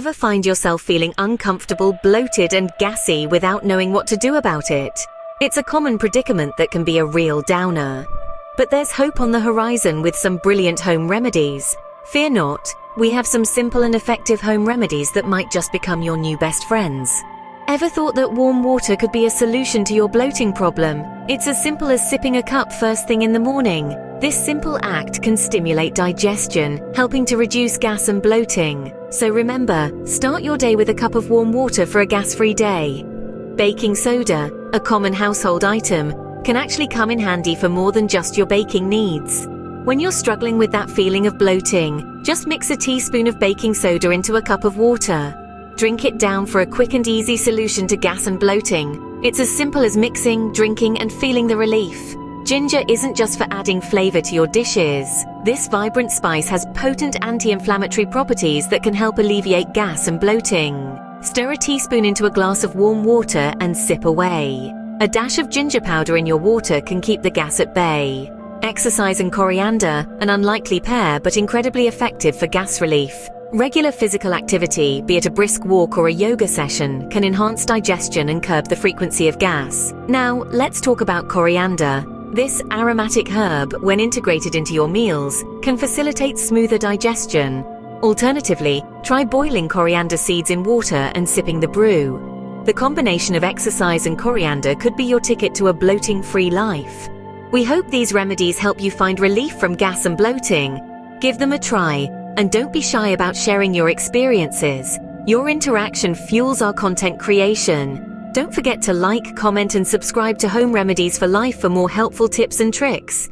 Ever find yourself feeling uncomfortable, bloated, and gassy without knowing what to do about it? It's a common predicament that can be a real downer. But there's hope on the horizon with some brilliant home remedies. Fear not, we have some simple and effective home remedies that might just become your new best friends. Ever thought that warm water could be a solution to your bloating problem? It's as simple as sipping a cup first thing in the morning. This simple act can stimulate digestion, helping to reduce gas and bloating. So remember, start your day with a cup of warm water for a gas-free day. Baking soda, a common household item, can actually come in handy for more than just your baking needs. When you're struggling with that feeling of bloating, just mix a teaspoon of baking soda into a cup of water. Drink it down for a quick and easy solution to gas and bloating. It's as simple as mixing, drinking, and feeling the relief. Ginger isn't just for adding flavor to your dishes. This vibrant spice has potent anti-inflammatory properties that can help alleviate gas and bloating. Stir a teaspoon into a glass of warm water and sip away. A dash of ginger powder in your water can keep the gas at bay. Exercise and coriander, an unlikely pair but incredibly effective for gas relief. Regular physical activity, be it a brisk walk or a yoga session, can enhance digestion and curb the frequency of gas. Now, let's talk about coriander. This aromatic herb, when integrated into your meals, can facilitate smoother digestion. Alternatively, try boiling coriander seeds in water and sipping the brew. The combination of exercise and coriander could be your ticket to a bloating-free life. We hope these remedies help you find relief from gas and bloating. Give them a try, and don't be shy about sharing your experiences. Your interaction fuels our content creation. Don't forget to like, comment, and subscribe to Home Remedies for Life for more helpful tips and tricks.